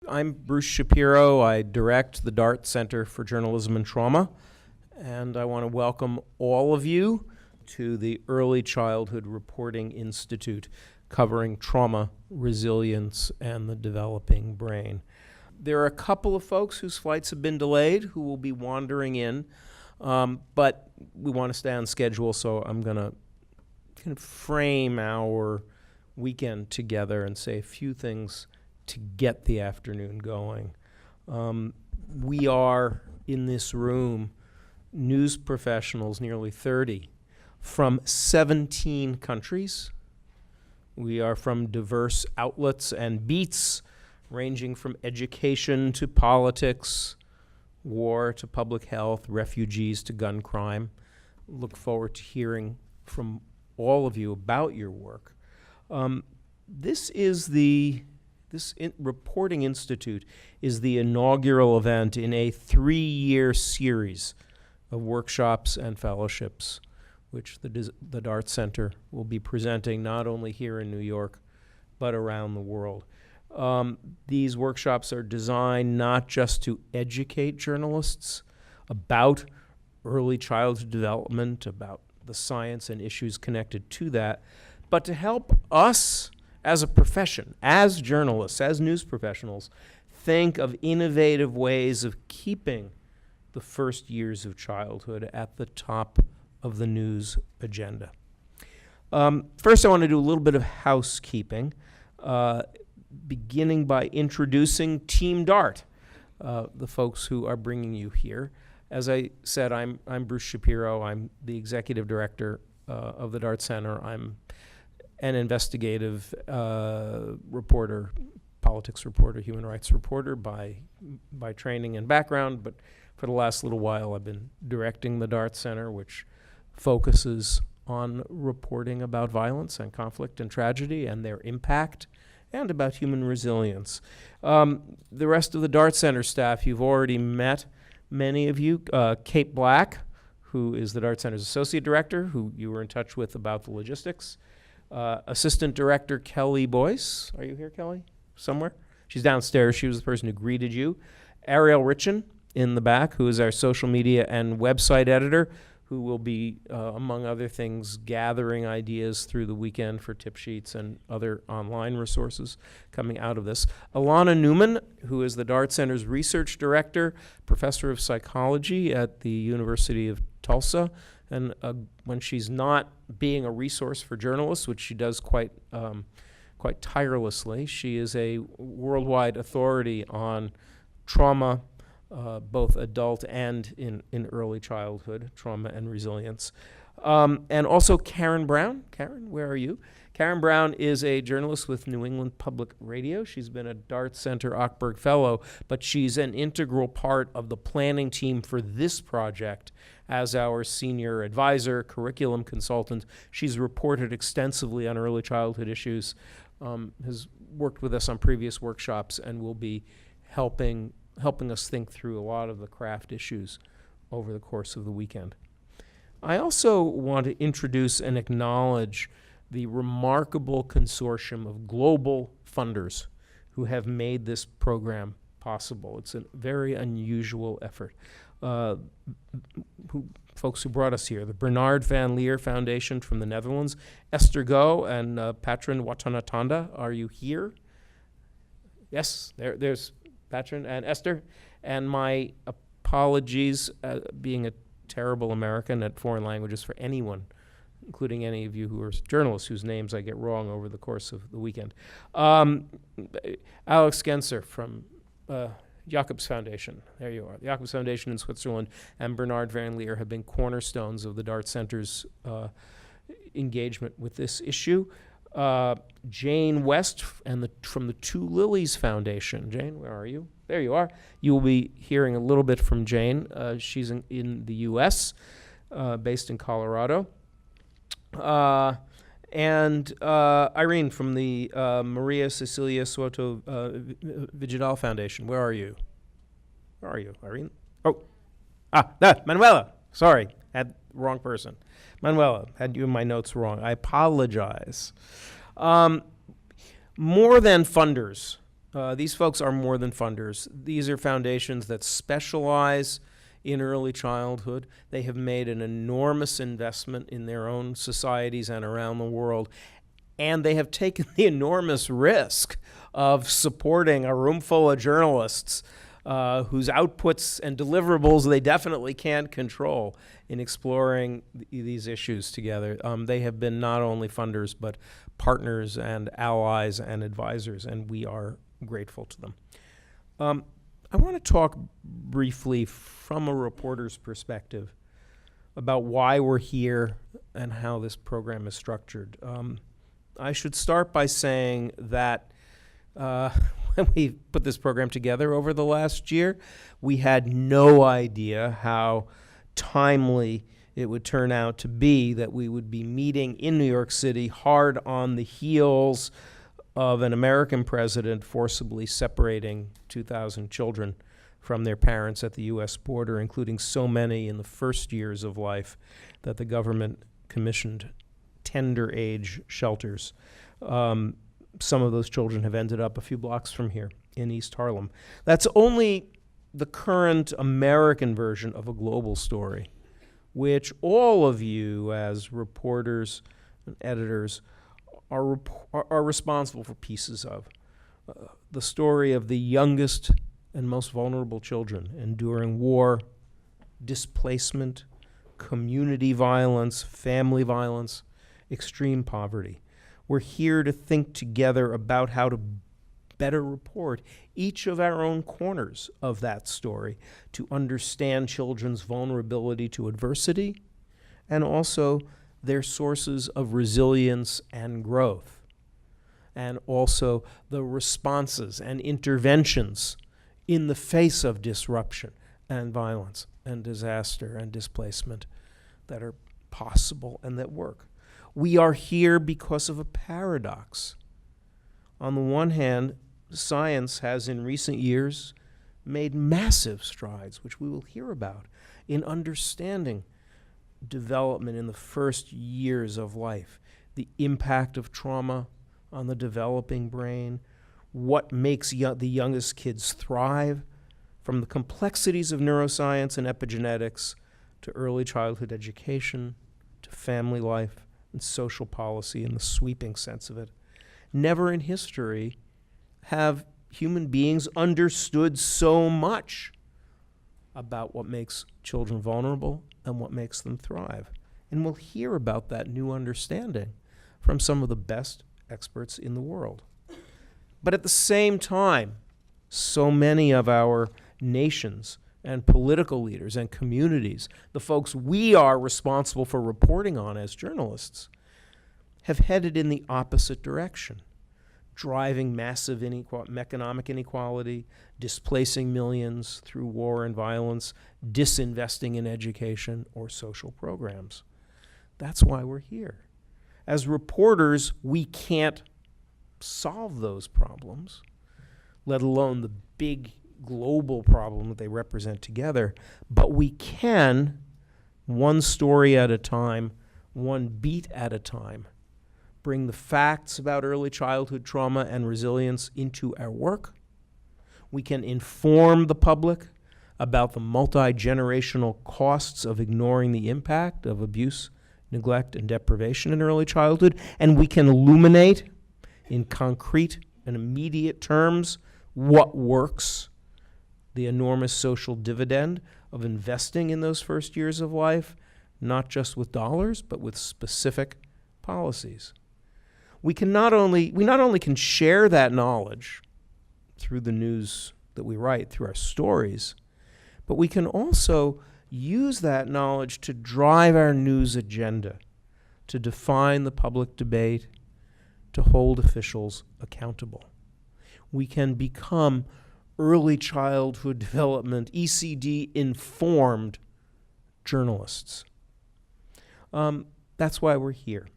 I'm Bruce Shapiro. I direct the Dart Center for Journalism and Trauma, and I want to welcome all of you to the Early Childhood Reporting Institute covering trauma, resilience, and the developing brain. There are a couple of folks whose flights have been delayed who will be wandering in, but we want to stay on schedule, so I'm going to kind of frame our weekend together and say a few things to get the afternoon going. We are, in this room, news professionals, nearly 30, from 17 countries. We are from diverse outlets and beats, ranging from education to politics, war to public health, refugees to gun crime. Look forward to hearing from all of you about your work. This Reporting Institute is the inaugural event in a 3-year series of workshops and fellowships, which the Dart Center will be presenting not only here in New York, but around the world. These workshops are designed not just to educate journalists about early childhood development, about the science and issues connected to that, but to help us as a profession, as journalists, as news professionals, think of innovative ways of keeping the first years of childhood at the top of the news agenda. First, I want to do a little bit of housekeeping, beginning by introducing Team Dart, the folks who are bringing you here. As I said, I'm Bruce Shapiro. I'm the executive director of the Dart Center. I'm an investigative reporter, politics reporter, human rights reporter by training and background, but for the last little while I've been directing the Dart Center, which focuses on reporting about violence and conflict and tragedy and their impact, and about human resilience. The rest of the Dart Center staff you've already met, many of you. Kate Black, who is the Dart Center's associate director, who you were in touch with about the logistics. Assistant Director Kelly Boyce. Are you here, Kelly? Somewhere? She's downstairs. She was the person who greeted you. Ariel Richen in the back, who is our social media and website editor, who will be, among other things, gathering ideas through the weekend for tip sheets and other online resources coming out of this. Alana Newman, who is the Dart Center's research director, professor of psychology at the University of Tulsa. And when she's not being a resource for journalists, which she does quite tirelessly, she is a worldwide authority on trauma, both adult and in early childhood, trauma and resilience. And also Karen Brown. Karen, where are you? Karen Brown is a journalist with New England Public Radio. She's been a Dart Center Ochberg Fellow, but she's an integral part of the planning team for this project as our senior advisor, curriculum consultant. She's reported extensively on early childhood issues, has worked with us on previous workshops, and will be helping us think through a lot of the craft issues over the course of the weekend. I also want to introduce and acknowledge the remarkable consortium of global funders who have made this program possible. It's a very unusual effort. Folks who brought us here, the Bernard van Leer Foundation from the Netherlands, Esther Go and Patron Watanatanda. Are you here? Yes, there's Patron and Esther. And my apologies, being a terrible American at foreign languages for anyone, including any of you who are journalists whose names I get wrong over the course of the weekend. Alex Genser from Jacobs Foundation. There you are. The Jacobs Foundation in Switzerland and Bernard van Leer have been cornerstones of the Dart Center's engagement with this issue. Jane West from the Two Lilies Foundation. Jane, where are you? There you are. You will be hearing a little bit from Jane. She's in the U.S., based in Colorado. And Irene from the Maria Cecilia Soto Vigidal Foundation. Where are you? Where are you, Irene? Manuela. Sorry, had the wrong person. Manuela, had you in my notes wrong. I apologize. More than funders, These folks are more than funders. These are foundations that specialize in early childhood. They have made an enormous investment in their own societies and around the world, and they have taken the enormous risk of supporting a room full of journalists whose outputs and deliverables they definitely can't control in exploring these issues together. They have been not only funders, but partners and allies and advisors, and we are grateful to them. I want to talk briefly from a reporter's perspective about why we're here and how this program is structured. I should start by saying that when we put this program together over the last year, we had no idea how timely it would turn out to be that we would be meeting in New York City hard on the heels of an American president forcibly separating 2,000 children from their parents at the U.S. border, including so many in the first years of life that the government commissioned tender age shelters. Some of those children have ended up a few blocks from here in East Harlem. That's only the current American version of a global story, which all of you as reporters and editors are responsible for pieces of. The story of the youngest and most vulnerable children enduring war, displacement, community violence, family violence, extreme poverty. We're here to think together about how to better report each of our own corners of that story, to understand children's vulnerability to adversity and also their sources of resilience and growth, and also the responses and interventions in the face of disruption and violence and disaster and displacement that are possible and that work. We are here because of a paradox. On the one hand, science has in recent years made massive strides, which we will hear about, in understanding development in the first years of life, the impact of trauma on the developing brain, what makes the youngest kids thrive, from the complexities of neuroscience and epigenetics to early childhood education, to family life and social policy in the sweeping sense of it. Never in history have human beings understood so much about what makes children vulnerable and what makes them thrive. And we'll hear about that new understanding from some of the best experts in the world. But at the same time, so many of our nations and political leaders and communities, the folks we are responsible for reporting on as journalists, have headed in the opposite direction, driving massive economic inequality, displacing millions through war and violence, disinvesting in education or social programs. That's why we're here. As reporters, we can't solve those problems, let alone the big global problem that they represent together, but we can, one story at a time, one beat at a time, bring the facts about early childhood trauma and resilience into our work. We can inform the public about the multi-generational costs of ignoring the impact of abuse, neglect, and deprivation in early childhood, and we can illuminate in concrete and immediate terms what works, the enormous social dividend of investing in those first years of life, not just with dollars, but with specific policies. We not only can share that knowledge through the news that we write, through our stories, but we can also use that knowledge to drive our news agenda, to define the public debate, to hold officials accountable. We can become early childhood development, ECD-informed journalists. That's why we're here.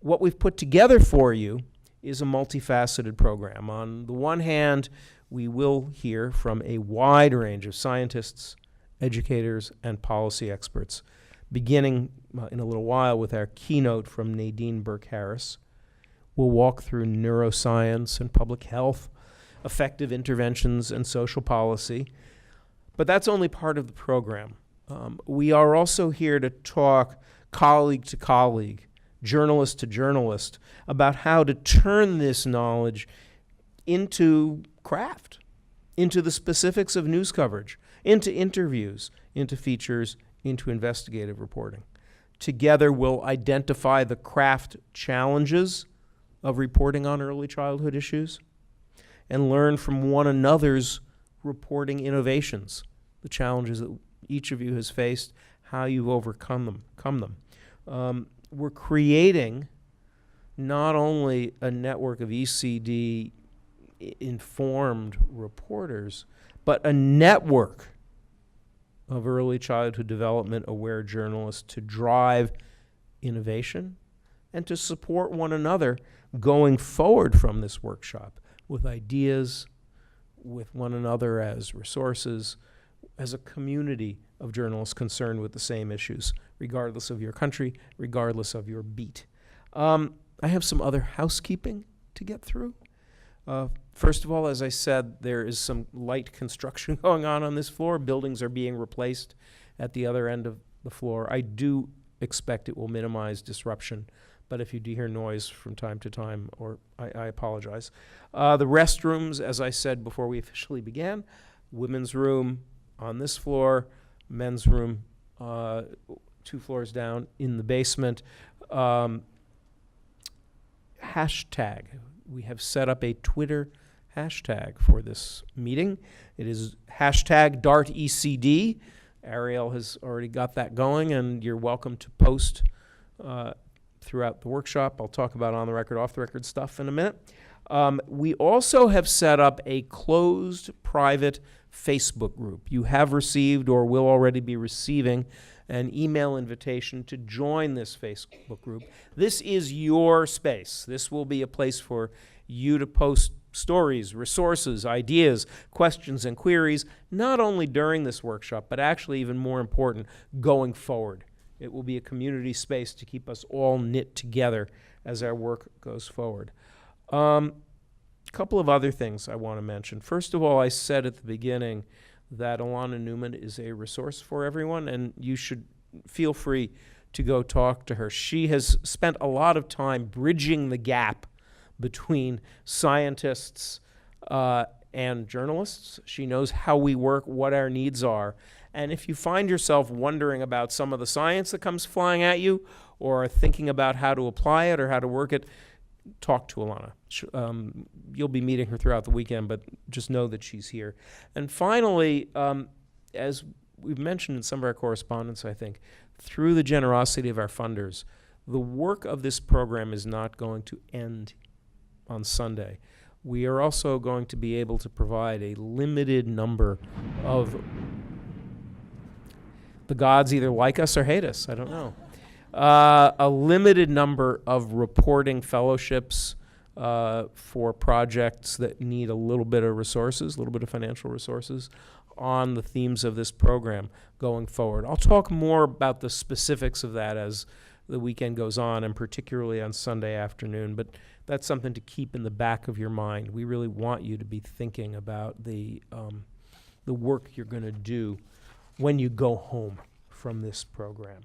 What we've put together for you is a multifaceted program. On the one hand, we will hear from a wide range of scientists, educators, and policy experts, beginning in a little while with our keynote from Nadine Burke-Harris. We'll walk through neuroscience and public health effective interventions and social policy. But that's only part of the program. We are also here to talk colleague to colleague, journalist to journalist, about how to turn this knowledge into craft, into the specifics of news coverage, into interviews, into features, into investigative reporting. Together, we'll identify the craft challenges of reporting on early childhood issues and learn from one another's reporting innovations, the challenges that each of you has faced, how you've overcome them. We're creating not only a network of ECD-informed reporters, but a network of early childhood development aware journalists to drive innovation and to support one another going forward from this workshop with ideas, with one another as resources, as a community of journalists concerned with the same issues, regardless of your country, regardless of your beat. I have some other housekeeping to get through. First of all, as I said, there is some light construction going on this floor. Buildings are being replaced at the other end of the floor. I do expect it will minimize disruption, but if you do hear noise from time to time, I apologize. The restrooms, as I said before we officially began, women's room on this floor, men's room 2 floors down in the basement. Hashtag. We have set up a Twitter hashtag for this meeting. It is hashtag DartECD. Ariel has already got that going, and you're welcome to post throughout the workshop. I'll talk about on-the-record, off-the-record stuff in a minute. We also have set up a closed private Facebook group. You have received or will already be receiving an email invitation to join this Facebook group. This is your space. This will be a place for you to post stories, resources, ideas, questions, and queries, not only during this workshop, but actually even more important, going forward. It will be a community space to keep us all knit together as our work goes forward. A couple of other things I want to mention. First of all, I said at the beginning that Alana Newman is a resource for everyone, and you should feel free to go talk to her. She has spent a lot of time bridging the gap between scientists and journalists. She knows how we work, what our needs are. And if you find yourself wondering about some of the science that comes flying at you, or thinking about how to apply it or how to work it, talk to Alana. You'll be meeting her throughout the weekend, but just know that she's here. And finally, as we've mentioned in some of our correspondence, I think, through the generosity of our funders, the work of this program is not going to end on Sunday. We are also going to be able to provide a limited number of, the gods either like us or hate us, I don't know. A limited number of reporting fellowships for projects that need a little bit of resources, a little bit of financial resources on the themes of this program going forward. I'll talk more about the specifics of that as the weekend goes on, and particularly on Sunday afternoon, but that's something to keep in the back of your mind. We really want you to be thinking about the work you're going to do when you go home from this program.